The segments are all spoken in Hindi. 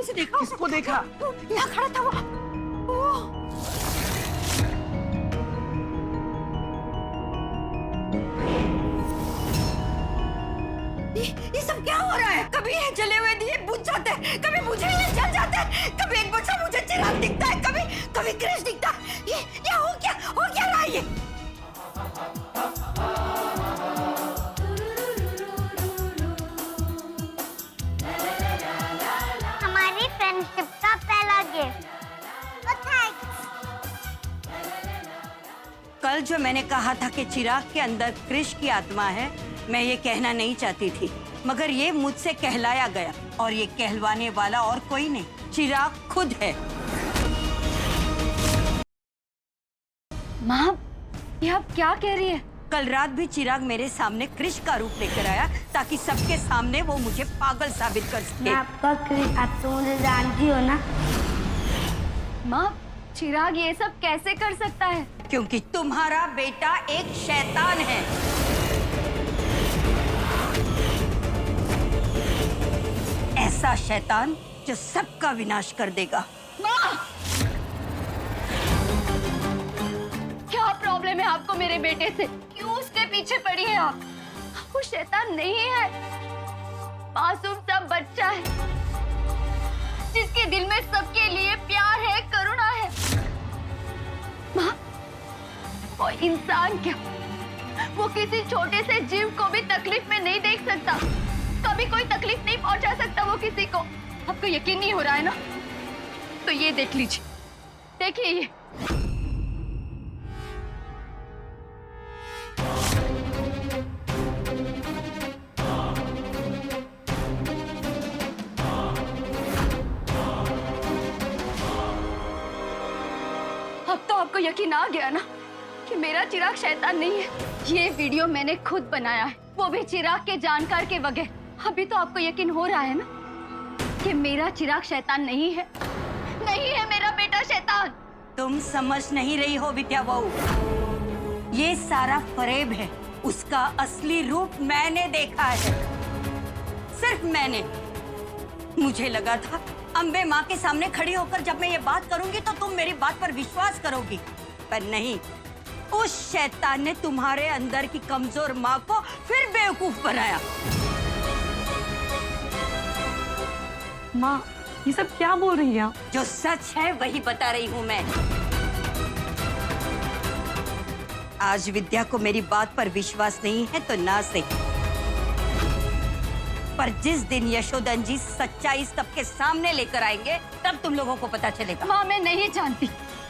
उसे देखा? किसको देखा? यहाँ खड़ा था वो। ये सब क्या हो रहा है? कभी ये जले हुए दिए बुझ जाते हैं, कभी मुझे ये जल जाते हैं, कभी एक बच्चा मुझे चिराग दिखता है, कभी कृष्ण दिखता है। ये हो क्या रहा है ये? हमारी फ्रेंडशिप का पहला गिफ्ट। थैंक्स। कल जो मैंने कहा था कि चिराग के अंदर कृष्ण की आत्मा है, मैं ये कहना नहीं चाहती थी, मगर ये मुझसे कहलाया गया, और ये कहलवाने वाला और कोई नहीं, चिराग खुद है। माँ, ये आप क्या कह रही है? कल रात भी चिराग मेरे सामने कृष्ण का रूप लेकर आया ताकि सबके सामने वो मुझे पागल साबित कर सके। मैं आपका कृष्ण, आप तो मुझे जानती हो ना। माँ, चिराग ये सब कैसे कर सकता है? क्योंकि तुम्हारा बेटा एक शैतान है। ऐसा शैतान जो सबका विनाश कर देगा। माँ! क्या प्रॉब्लम है आपको मेरे बेटे से? क्यों उसके पीछे पड़ी है आप? वो शैतान नहीं है, मासूम सा बच्चा है जिसके दिल में सबके लिए प्यार है, करुणा है। माँ, वो इंसान क्या, वो किसी छोटे से जीव को भी तकलीफ में नहीं देख सकता, कभी कोई तकलीफ नहीं पहुंचा सकता वो किसी को। आपको यकीन नहीं हो रहा है ना? तो ये देख लीजिए, देखिए ये। अब तो आपको यकीन आ गया ना कि मेरा चिराग शैतान नहीं है। ये वीडियो मैंने खुद बनाया है, वो भी चिराग के जानकार के बगैर। अभी तो आपको यकीन हो रहा है ना कि मेरा चिराग शैतान नहीं है, नहीं है मेरा बेटा शैतान। तुम समझ नहीं रही हो विद्या बहू, ये सारा फरेब है। उसका असली रूप मैंने देखा है, सिर्फ मैंने। मुझे लगा था अम्बे माँ के सामने खड़ी होकर जब मैं ये बात करूंगी तो तुम मेरी बात पर विश्वास करोगी, पर नहीं। उस शैतान ने तुम्हारे अंदर की कमजोर माँ को फिर बेवकूफ बनाया। माँ, ये सब क्या बोल रही है आप? जो सच है वही बता रही हूँ मैं। आज विद्या को मेरी बात पर विश्वास नहीं है तो ना सही, पर जिस दिन यशोधन जी सच्चाई सबके सामने लेकर आएंगे तब तुम लोगों को पता चलेगा। माँ, मैं नहीं जानती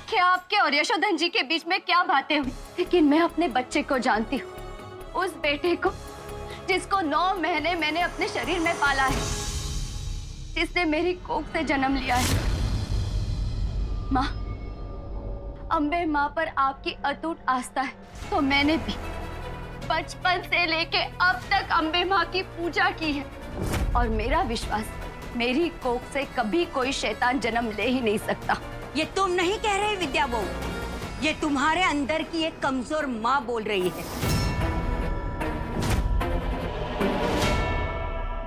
कि आपके और यशोधन जी के बीच में क्या बातें हुई, लेकिन मैं अपने बच्चे को जानती हूँ। उस बेटे को जिसको 9 महीने मैंने अपने शरीर में पाला है, जिसने मेरी कोख से जन्म लिया है। माँ, अम्बे माँ पर आपकी अटूट आस्था है, तो मैंने भी बचपन से लेके अब तक अम्बे माँ की पूजा की है, और मेरा विश्वास, मेरी कोख से कभी कोई शैतान जन्म ले ही नहीं सकता। ये तुम नहीं कह रहे विद्या बहू, ये तुम्हारे अंदर की एक कमजोर माँ बोल रही है,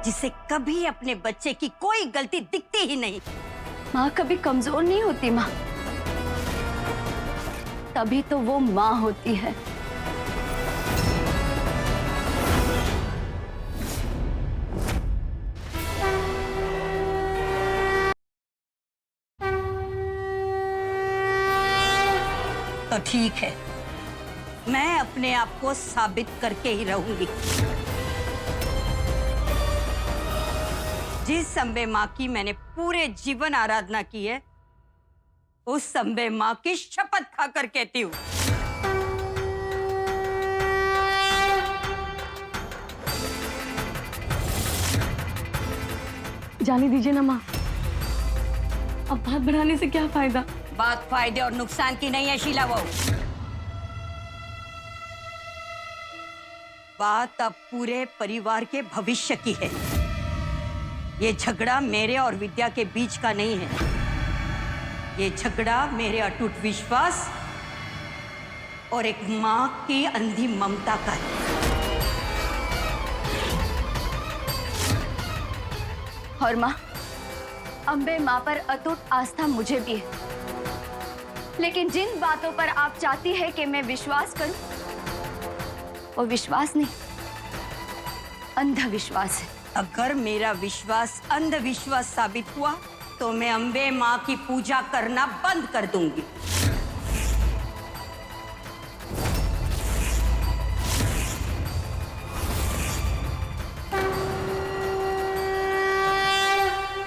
जिसे कभी अपने बच्चे की कोई गलती दिखती ही नहीं। माँ कभी कमजोर नहीं होती माँ, तभी तो वो माँ होती है। तो ठीक है, मैं अपने आप को साबित करके ही रहूंगी। जिस अम्बे माँ की मैंने पूरे जीवन आराधना की है, उस अम्बे माँ की शपथ खाकर कहती हूँ, जाने दीजिए ना माँ, अब बात बढ़ाने से क्या फायदा? बात फायदे और नुकसान की नहीं है शीला बहू, बात अब पूरे परिवार के भविष्य की है। ये झगड़ा मेरे और विद्या के बीच का नहीं है, ये झगड़ा मेरे अटूट विश्वास और एक माँ की अंधी ममता का है। और माँ, अम्बे माँ पर अटूट आस्था मुझे भी है, लेकिन जिन बातों पर आप चाहती है कि मैं विश्वास करूं, वो विश्वास नहीं, अंधविश्वास है। अगर मेरा विश्वास अंधविश्वास साबित हुआ तो मैं अम्बे माँ की पूजा करना बंद कर दूंगी।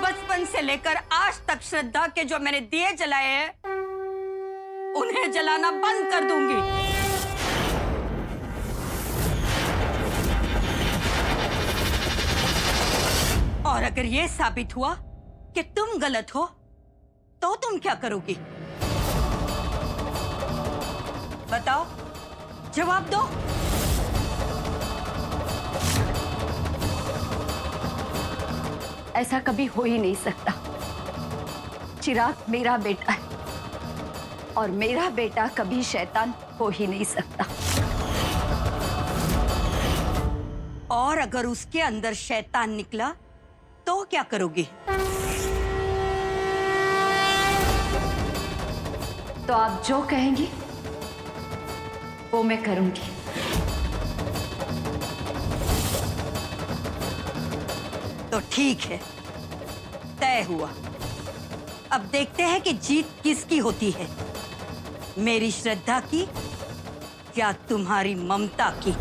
बचपन से लेकर आज तक श्रद्धा के जो मैंने दिए जलाए हैं, उन्हें जलाना बंद कर दूंगी। और अगर यह साबित हुआ कि तुम गलत हो, तो तुम क्या करोगी? बताओ, जवाब दो। ऐसा कभी हो ही नहीं सकता। चिराग मेरा बेटा है और मेरा बेटा कभी शैतान हो ही नहीं सकता। और अगर उसके अंदर शैतान निकला तो क्या करोगी? तो आप जो कहेंगी वो मैं करूंगी। तो ठीक है, तय हुआ। अब देखते हैं कि जीत किसकी होती है, मेरी श्रद्धा की या तुम्हारी ममता की।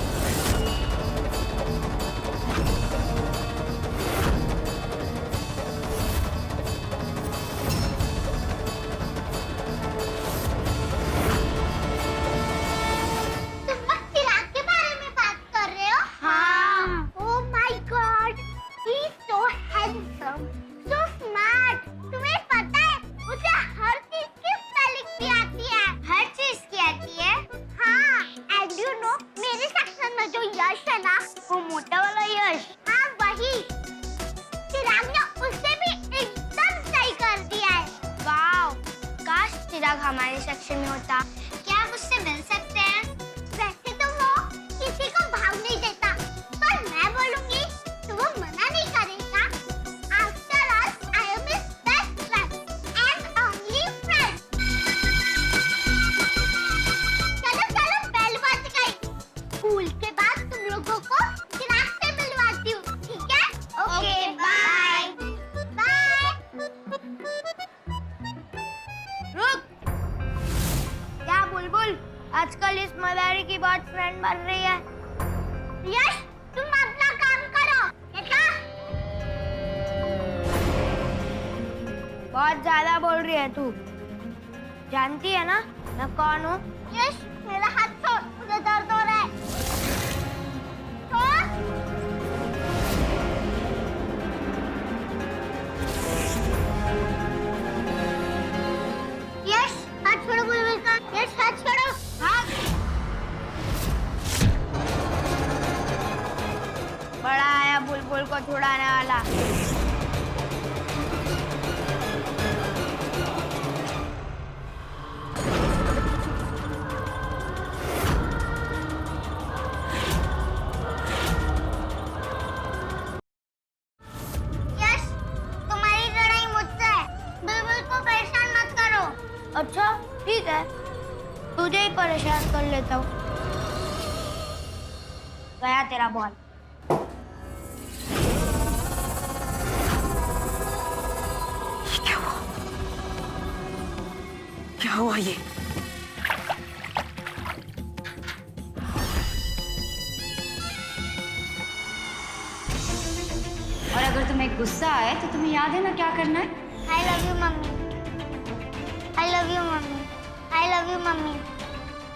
हमारे सेक्शन में होता। क्या आप उससे मिल सकते हैं? वैसे तो वो किसी को भाव नहीं देता, पर मैं बोलूंगी तो वो मना नहीं करेगा। After all, I am his best friend and only friend. चलो चलो, बेल बज गई। स्कूल के बाद तुम लोगों को चिराग से मिलवाती हूँ, ठीक है? Okay, bye bye. रुक, क्या बुलबुल, आजकल इस मदारी की बहुत फ्रेंड बन रही है। यश, तुम अपना काम करो, बेटा। बहुत ज्यादा बोल रही है तू। जानती है ना मैं कौन हूँ? यश, मेरा हाथ छोड़, मुझे दर्द हो रहा है। छोड़। यश, हाथ छोड़ो बुलबुल का। यश, हाथ छोड़ो। भाग। बड़ा आया बुलबुल को छुड़ाने वाला। यश, तुम्हारी लड़ाई मुझसे है। बुलबुल को परेशान मत करो। अच्छा, ठीक है, तुझे ही परेशान कर लेता हूँ। गया तेरा बॉल। क्या हुआ ये? और अगर तुम्हें गुस्सा आए तो तुम्हें याद है ना क्या करना है? I love you, mummy. I love you, mummy. I love you, mummy.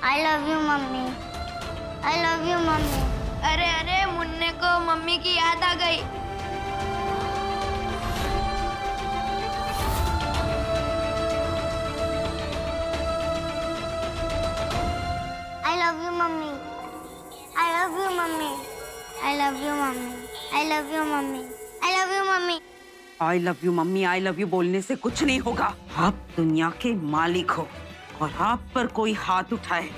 I love you, mummy. I love you, mummy. अरे अरे, मुन्ने को मम्मी की याद आ गई। I love you, mummy. I love you, mummy. I love you, mummy. I love you, mummy. I love you, mummy. I love you mummy, I love you बोलने से कुछ नहीं होगा। आप दुनिया के मालिक हो और आप पर कोई हाथ उठाए,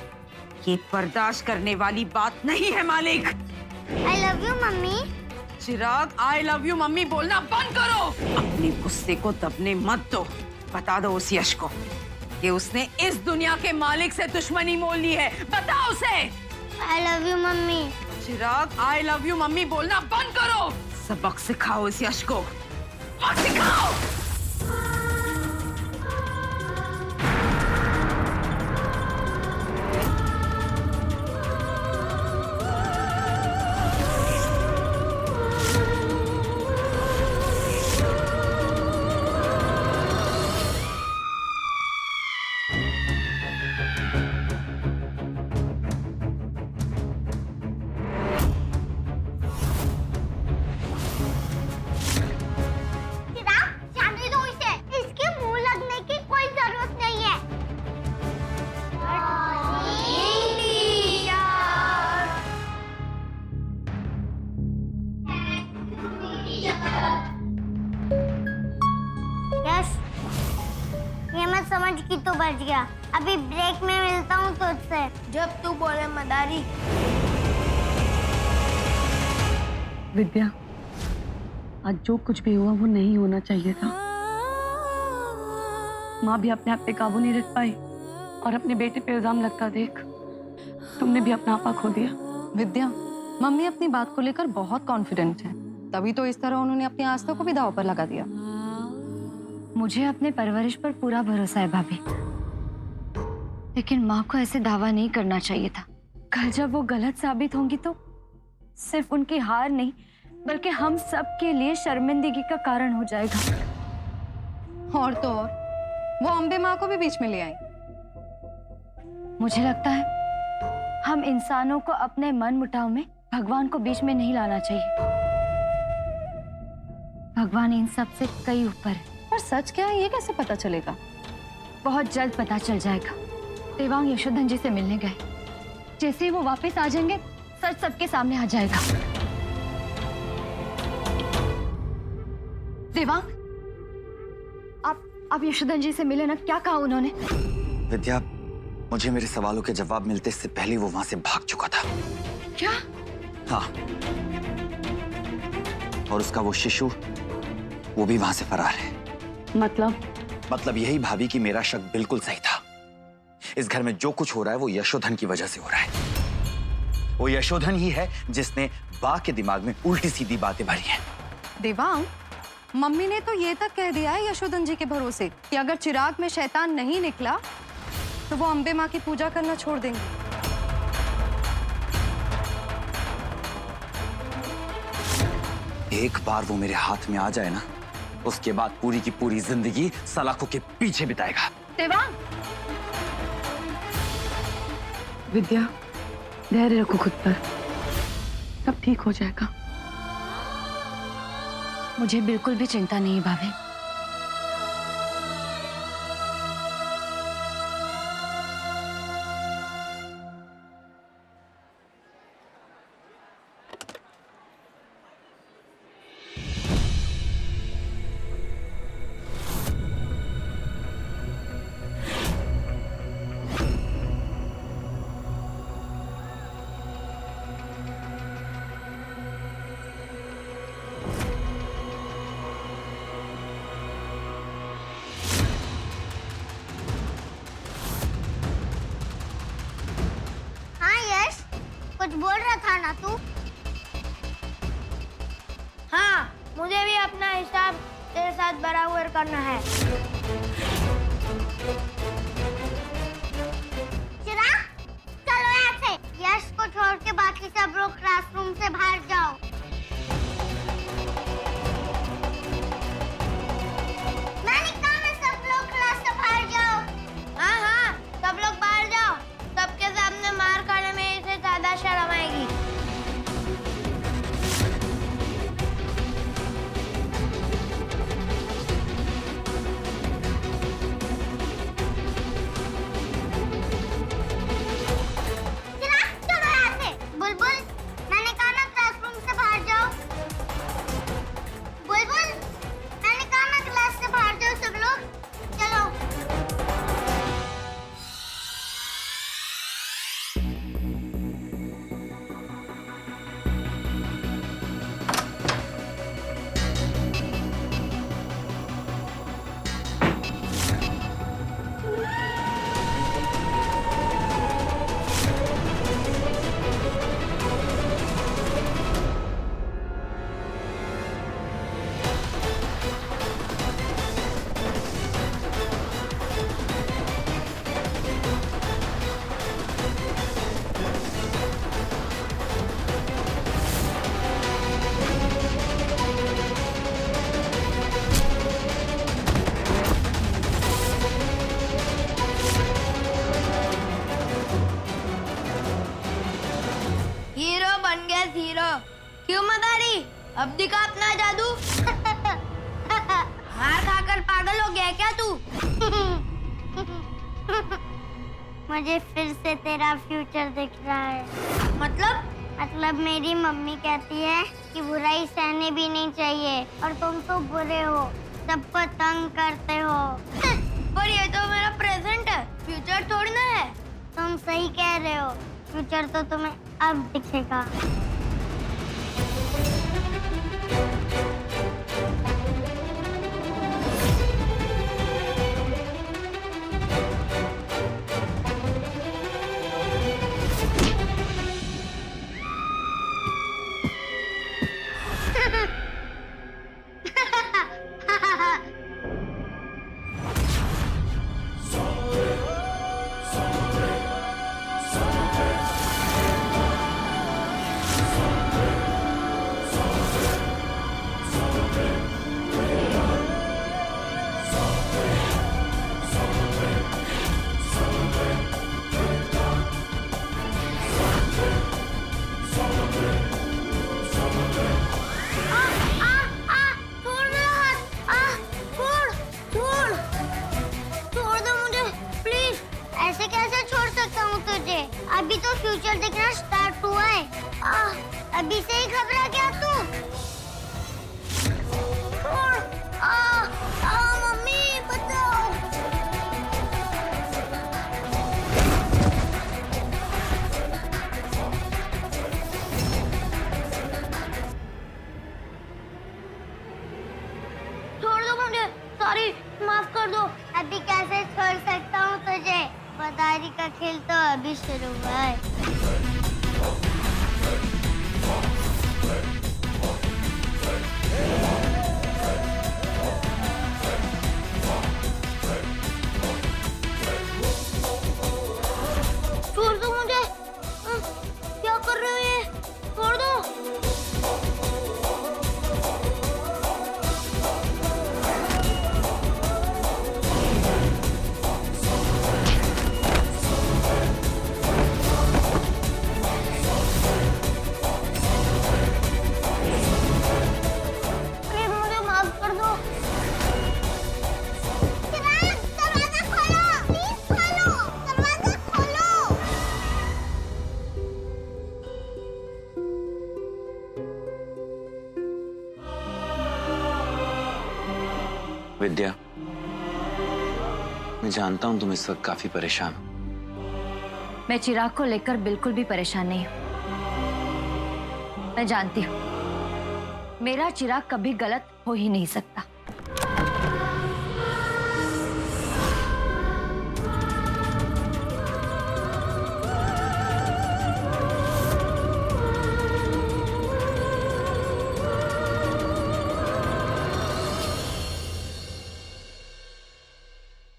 ये बर्दाश्त करने वाली बात नहीं है मालिक। I love you, mummy. Chirag, I love you mummy बोलना बंद करो। अपने गुस्से को दबने मत दो। बता दो उस यश को कि उसने इस दुनिया के मालिक से दुश्मनी मोल ली है। बता उसे। I love you mummy. Chirag, I love you mummy बोलना बंद करो। सबक सिखाओ इस यश को, सबक सिखाओ। समझ की तो बच गया। अभी ब्रेक में मिलता हूँ तुझसे। जब तू बोले मदारी। विद्या, आज जो कुछ भी हुआ वो नहीं होना चाहिए था। माँ भी अपने आप पे काबू नहीं रख पाई और अपने बेटे पे इल्जाम लगता देख तुमने भी अपना आपा खो दिया। विद्या, मम्मी अपनी बात को लेकर बहुत कॉन्फिडेंट है, तभी तो इस तरह उन्होंने अपनी आस्था को भी दांव पर लगा दिया। मुझे अपने परवरिश पर पूरा भरोसा है भाभी, लेकिन माँ को ऐसे दावा नहीं करना चाहिए था। कल जब वो गलत साबित होंगी तो सिर्फ उनकी हार नहीं बल्कि हम सब के लिए शर्मिंदगी का कारण हो जाएगा। और तो और वो अम्बे माँ को भी बीच में ले आई। मुझे लगता है हम इंसानों को अपने मन मुटाव में भगवान को बीच में नहीं लाना चाहिए। भगवान इन सब से कई ऊपर है। पर सच क्या है ये कैसे पता चलेगा? बहुत जल्द पता चल जाएगा। देवांग यशोधन जी से मिलने गए, जैसे ही वो वापस आ जाएंगे सच सबके सामने आ जाएगा। देवांग, आप यशोधन जी से मिले ना? क्या कहा उन्होंने? विद्या, मुझे मेरे सवालों के जवाब मिलते इससे पहले वो वहां से भाग चुका था। क्या? हाँ, और उसका वो शिशु वो भी वहां से फरार है। मतलब यही भाभी कि मेरा शक बिल्कुल सही था। इस घर में जो कुछ हो रहा है वो यशोधन की वजह से हो रहा है। वो यशोधन ही है जिसने बा के दिमाग में उल्टी सीधी बातें भरी हैं। देवांग, मम्मी ने तो ये तक कह दिया है यशोधन जी के भरोसे कि अगर चिराग में शैतान नहीं निकला तो वो अम्बे माँ की पूजा करना छोड़ देंगे। एक बार वो मेरे हाथ में आ जाए ना, उसके बाद पूरी की पूरी जिंदगी सलाखों के पीछे बिताएगा। देवांग, विद्या, धैर्य रखो खुद पर, सब ठीक हो जाएगा। मुझे बिल्कुल भी चिंता नहीं भाभी। कुछ बोल रहा था ना तू? हाँ, मुझे भी अपना हिसाब तेरे साथ बराबर करना है। चिराग, चलो यहाँ से। यश को छोड़ के बाकी सब लोग क्लासरूम से बाहर जाओ। मैंने कहा मैं सब लोग क्लास से बाहर जाओ। हाँ हाँ, सब लोग बाहर जाओ। सबके सामने मार खाने में इसे ज्यादा शर्म आएगी। चिराग, चलो यहाँ से। बुलबुल, मैंने कहा ना क्लासरूम से अब दिखा अपना जादू। मार खाकर पागल हो गया क्या तू? मुझे फिर से तेरा फ्यूचर दिख रहा है। मतलब मेरी मम्मी कहती है कि बुराई सहने भी नहीं चाहिए और तुम तो बुरे हो, सबको तंग करते हो। पर ये तो मेरा प्रेजेंट है, फ्यूचर थोड़ी ना है। तुम सही कह रहे हो, फ्यूचर तो तुम्हें अब दिखेगा। अभी तो फ्यूचर दिखना स्टार्ट हुआ है। अभी से ही घबरा गया तू? मम्मी बचाओ। छोड़ दो मुझे, सॉरी, माफ कर दो। अभी कैसे छोड़ सकता हूँ तुझे? वफादारी का खेल तो अभी शुरू हुआ है। छोड़ दो मुझे। क्या कर रहे हो ये? छोड़ दो। विद्या, मैं जानता हूं तुम इस वक्त काफी परेशान हो। मैं चिराग को लेकर बिल्कुल भी परेशान नहीं हूँ। मैं जानती हूँ मेरा चिराग कभी गलत हो ही नहीं सकता।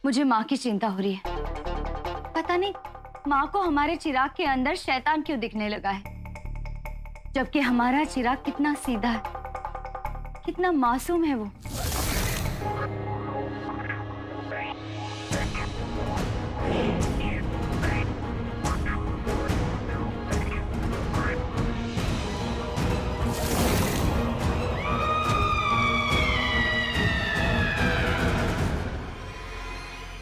मुझे माँ की चिंता हो रही है। पता नहीं माँ को हमारे चिराग के अंदर शैतान क्यों दिखने लगा है, जबकि हमारा चिराग कितना सीधा है, कितना मासूम है वो।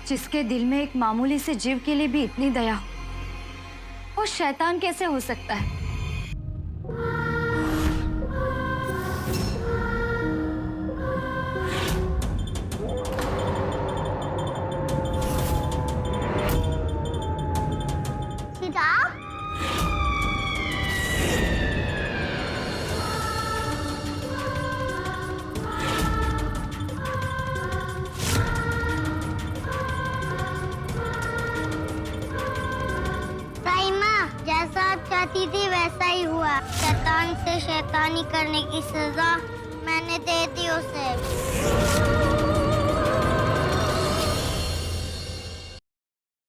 जिसके दिल में एक मामूली से जीव के लिए भी इतनी दया हो, वो शैतान कैसे हो सकता है? जैसा आप चाहती थी वैसा ही हुआ। शैतान से शैतानी करने की सजा मैंने दे दी उसे।